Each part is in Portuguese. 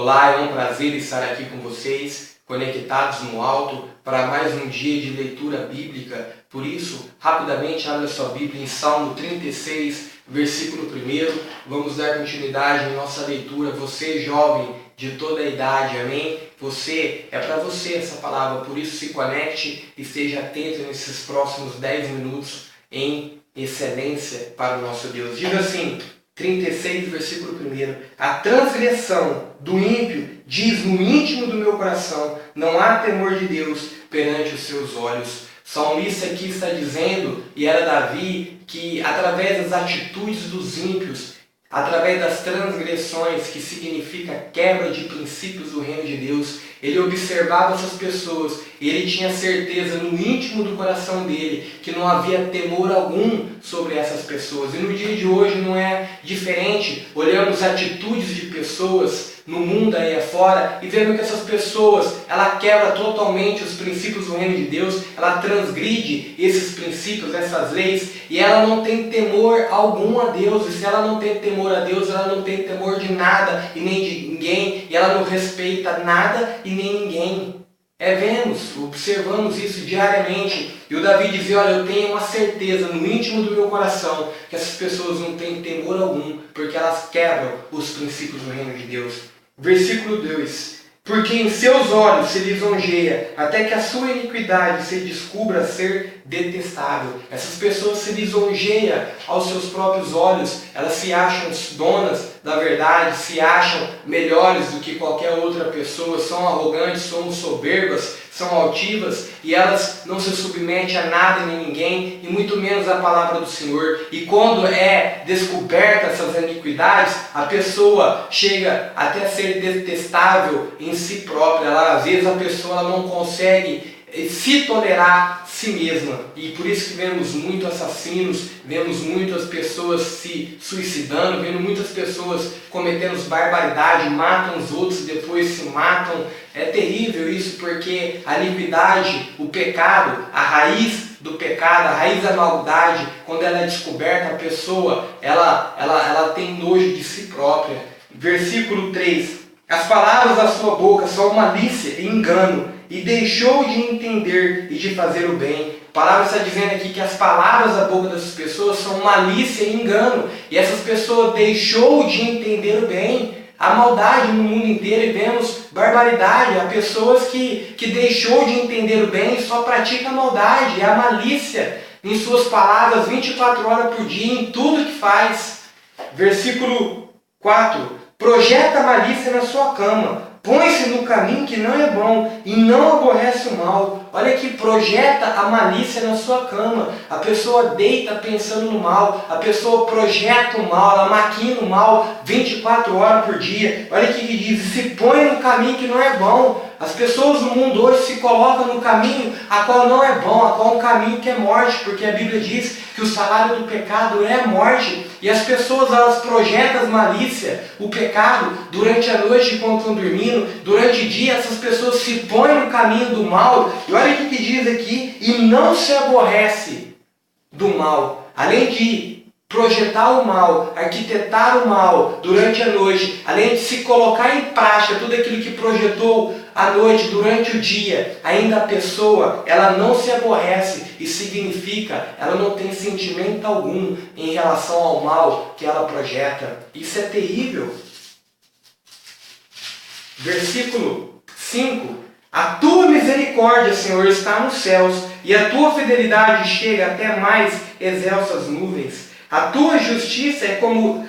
Olá, é um prazer estar aqui com vocês, conectados no alto, para mais um dia de leitura bíblica. Por isso, rapidamente abra sua Bíblia em Salmo 36, versículo 1. Vamos dar continuidade em nossa leitura. Você, jovem, de toda a idade, amém? É para você essa palavra, por isso se conecte e esteja atento nesses próximos 10 minutos em excelência para o nosso Deus. Diga assim, 36, versículo 1. A transgressão do ímpio diz no íntimo do meu coração, não há temor de Deus perante os seus olhos. O salmista aqui está dizendo, e era Davi, que através das atitudes dos ímpios, através das transgressões, que significa quebra de princípios do reino de Deus, ele observava essas pessoas e ele tinha certeza no íntimo do coração dele que não havia temor algum sobre essas pessoas. E no dia de hoje não é diferente. Olhamos atitudes de pessoas no mundo aí afora e vemos que essas pessoas, ela quebra totalmente os princípios do reino de Deus, ela transgride esses princípios, essas leis, e ela não tem temor algum a Deus. E se ela não tem temor a Deus, ela não tem temor de nada e nem de ninguém, e ela não respeita nada e nem ninguém. Observamos isso diariamente. E o Davi dizia, olha, eu tenho uma certeza no íntimo do meu coração que essas pessoas não têm temor algum, porque elas quebram os princípios do reino de Deus. Versículo 2. Porque em seus olhos se lisonjeia, até que a sua iniquidade se descubra ser detestável. Essas pessoas se lisonjeiam aos seus próprios olhos, elas se acham donas da verdade, se acham melhores do que qualquer outra pessoa, são arrogantes, são soberbas, são altivas, e elas não se submetem a nada nem ninguém, e muito menos à palavra do Senhor. E quando é descoberta essas iniquidades, a pessoa chega até a ser detestável em si própria. Às vezes a pessoa não consegue se tolerar si mesma, e por isso que vemos muitos assassinos, vemos muitas pessoas se suicidando, vemos muitas pessoas cometendo barbaridade, matam os outros e depois se matam. É terrível isso, porque a iniquidade, o pecado, a raiz do pecado, a raiz da maldade, quando ela é descoberta, a pessoa ela tem nojo de si própria. Versículo 3. As palavras da sua boca são malícia e engano, e deixou de entender e de fazer o bem. A palavra está dizendo aqui que as palavras da boca dessas pessoas são malícia e engano, e essas pessoas deixou de entender o bem. Há maldade no mundo inteiro e vemos barbaridade. Há pessoas que deixou de entender o bem e só pratica a maldade, a malícia em suas palavras 24 horas por dia, em tudo que faz. Versículo 4. Projeta a malícia na sua cama, põe-se no caminho que não é bom e não aborrece o mal. Olha que projeta a malícia na sua cama. A pessoa deita pensando no mal, a pessoa projeta o mal, ela maquina o mal 24 horas por dia. Olha que diz, se põe no caminho que não é bom. As pessoas no mundo hoje se colocam no caminho a qual não é bom, a qual é um caminho que é morte, porque a Bíblia diz que o salário do pecado é a morte. E as pessoas, elas projetam as malícia, o pecado, durante a noite enquanto estão dormindo, durante o dia essas pessoas se põem no caminho do mal. E olha o que diz aqui, e não se aborrece do mal. Além de projetar o mal, arquitetar o mal durante a noite, além de se colocar em prática tudo aquilo que projetou à noite, durante o dia, ainda a pessoa, ela não se aborrece, e significa, ela não tem sentimento algum em relação ao mal que ela projeta. Isso é terrível. Versículo 5. A tua misericórdia, Senhor, está nos céus, e a tua fidelidade chega até mais exelsas nuvens. A tua justiça é como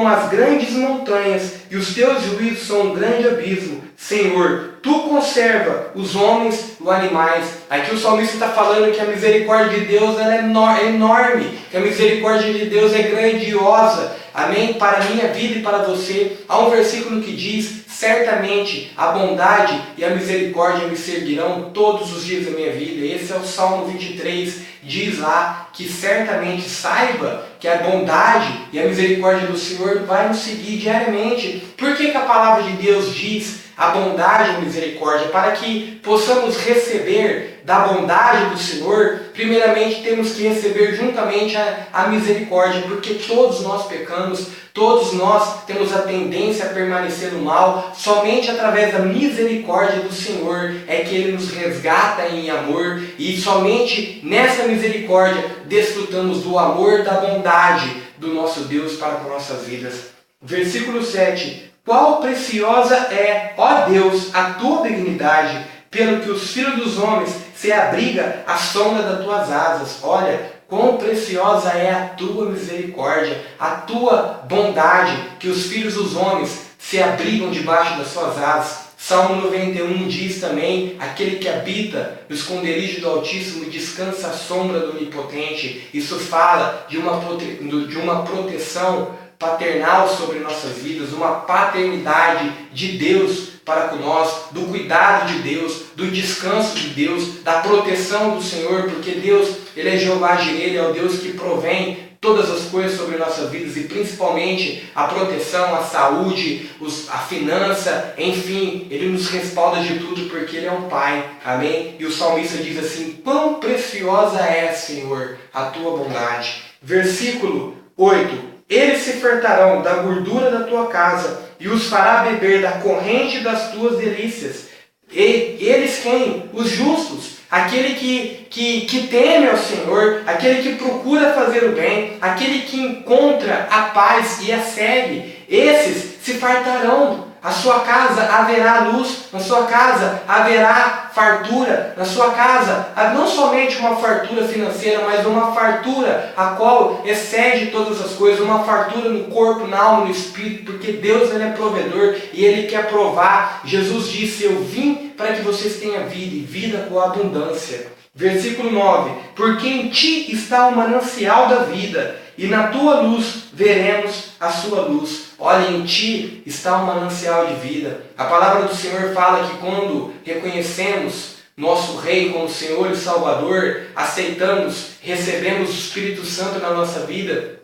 as grandes montanhas, e os teus juízos são um grande abismo. Senhor, tu conserva os homens e os animais. Aqui o salmista está falando que a misericórdia de Deus ela é enorme, que a misericórdia de Deus é grandiosa. Amém? Para a minha vida e para você. Há um versículo que diz, certamente a bondade e a misericórdia me seguirão todos os dias da minha vida. Esse é o Salmo 23. Diz lá que certamente saiba que a bondade e a misericórdia do Senhor vai nos seguir diariamente. Por que a palavra de Deus diz a bondade e a misericórdia. Para que possamos receber da bondade do Senhor, primeiramente temos que receber juntamente a misericórdia, porque todos nós pecamos, todos nós temos a tendência a permanecer no mal. Somente através da misericórdia do Senhor é que Ele nos resgata em amor, e somente nessa misericórdia desfrutamos do amor, da bondade do nosso Deus para com nossas vidas. Versículo 7. Qual preciosa é, ó Deus, a tua benignidade, pelo que os filhos dos homens se abriga à sombra das tuas asas. Olha, quão preciosa é a tua misericórdia, a tua bondade, que os filhos dos homens se abrigam debaixo das suas asas. Salmo 91 diz também: aquele que habita no esconderijo do Altíssimo descansa à sombra do Onipotente. Isso fala de uma proteção paternal sobre nossas vidas, uma paternidade de Deus para com nós, do cuidado de Deus, do descanso de Deus, da proteção do Senhor, porque Deus, Ele é Jeová Jireh, Ele é o Deus que provém todas as coisas sobre nossas vidas, e principalmente a proteção, a saúde, a finança, enfim, Ele nos respalda de tudo porque Ele é um Pai, amém? E o salmista diz assim: quão preciosa é, Senhor, a tua bondade. Versículo 8: eles se fartarão da gordura da tua casa e os fará beber da corrente das tuas delícias. E eles quem? Os justos, aquele que teme ao Senhor, aquele que procura fazer o bem, aquele que encontra a paz e a segue. Esses se fartarão. A sua casa haverá luz, na sua casa haverá fartura, na sua casa não somente uma fartura financeira, mas uma fartura a qual excede todas as coisas, uma fartura no corpo, na alma, no espírito, porque Deus, Ele é provedor e Ele quer provar. Jesus disse: eu vim para que vocês tenham vida, e vida com abundância. Versículo 9: porque em ti está o manancial da vida, e na tua luz veremos a sua luz. Olha, em ti está o manancial de vida. A palavra do Senhor fala que quando reconhecemos nosso Rei como Senhor e Salvador, aceitamos, recebemos o Espírito Santo na nossa vida,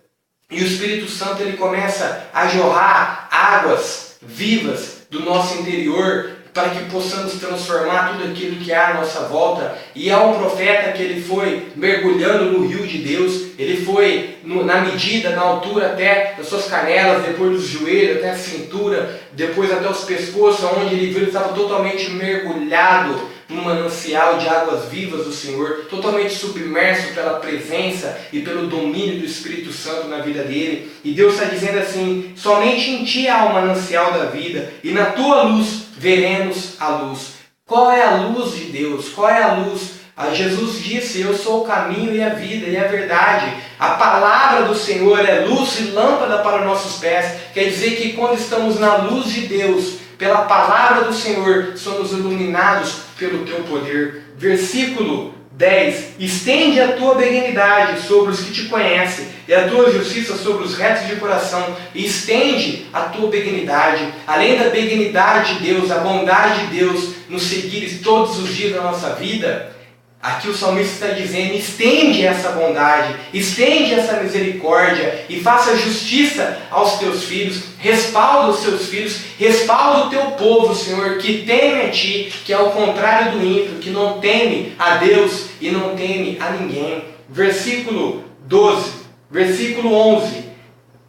e o Espírito Santo ele começa a jorrar águas vivas do nosso interior, para que possamos transformar tudo aquilo que há à nossa volta. E há um profeta que ele foi mergulhando no rio de Deus, ele foi na medida, na altura até das suas canelas, depois dos joelhos, até a cintura, depois até os pescoços, onde ele viu, ele estava totalmente mergulhado num manancial de águas vivas do Senhor, totalmente submerso pela presença e pelo domínio do Espírito Santo na vida dele. E Deus está dizendo assim: somente em ti há o manancial da vida, e na tua luz veremos a luz. Qual é a luz de Deus? Qual é a luz? Jesus disse: eu sou o caminho e a vida e a verdade. A palavra do Senhor é luz e lâmpada para nossos pés. Quer dizer que quando estamos na luz de Deus, pela palavra do Senhor, somos iluminados pelo teu poder. Versículo 10: estende a tua benignidade sobre os que te conhecem, e a tua justiça sobre os retos de coração. E estende a tua benignidade. Além da benignidade de Deus, a bondade de Deus nos seguir todos os dias da nossa vida, aqui o salmista está dizendo: estende essa bondade, estende essa misericórdia e faça justiça aos teus filhos, respalda os teus filhos, respalda o teu povo, Senhor, que teme a ti, que é o contrário do ímpio, que não teme a Deus e não teme a ninguém. Versículo 12, versículo 11: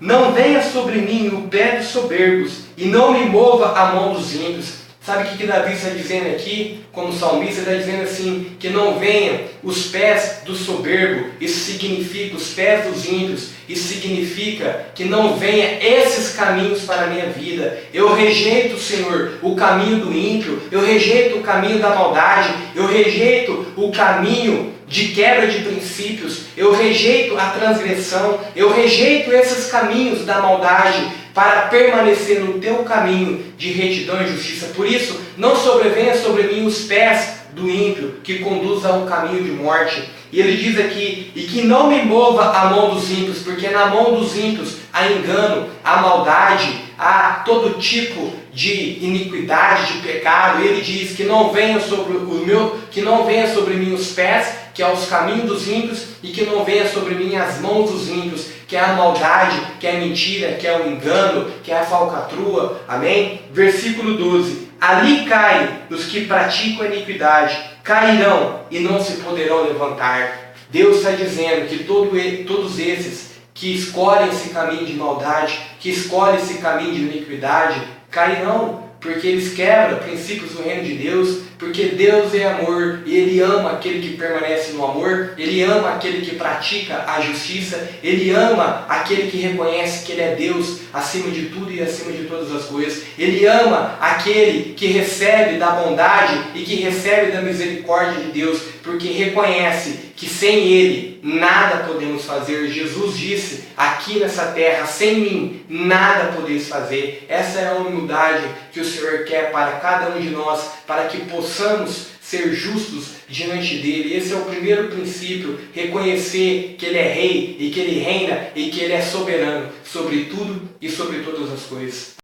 não venha sobre mim o pé dos soberbos, e não me mova a mão dos ímpios. Sabe o que Davi está dizendo aqui? Como salmista, está dizendo assim: que não venham os pés do soberbo. Isso significa os pés dos ímpios. Isso significa que não venha esses caminhos para a minha vida. Eu rejeito, Senhor, o caminho do ímpio. Eu rejeito o caminho da maldade. Eu rejeito o caminho de quebra de princípios. Eu rejeito a transgressão. Eu rejeito esses caminhos da maldade, para permanecer no teu caminho de retidão e justiça. Por isso, não sobrevenha sobre mim os pés do ímpio, que conduz a um caminho de morte. E ele diz aqui: e que não me mova a mão dos ímpios, porque na mão dos ímpios há engano, há maldade, há todo tipo de iniquidade, de pecado. E ele diz que não venha sobre mim os pés, que é os caminhos dos ímpios, e que não venha sobre mim as mãos dos ímpios, que é a maldade, que é a mentira, que é o engano, que é a falcatrua. Amém? Versículo 12: Ali caem os que praticam a iniquidade, cairão e não se poderão levantar. Deus está dizendo que todos esses que escolhem esse caminho de maldade, que escolhem esse caminho de iniquidade, cairão, porque eles quebram princípios do reino de Deus, porque Deus é amor e Ele ama aquele que permanece no amor, Ele ama aquele que pratica a justiça, Ele ama aquele que reconhece que Ele é Deus acima de tudo e acima de todas as coisas, Ele ama aquele que recebe da bondade e que recebe da misericórdia de Deus, porque reconhece que sem Ele nada podemos fazer. Jesus disse aqui nessa terra, sem mim nada podeis fazer. Essa é a humildade que o Senhor quer para cada um de nós, para que possamos ser justos diante dele. Esse é o primeiro princípio, reconhecer que Ele é Rei e que Ele reina e que Ele é soberano sobre tudo e sobre todas as coisas.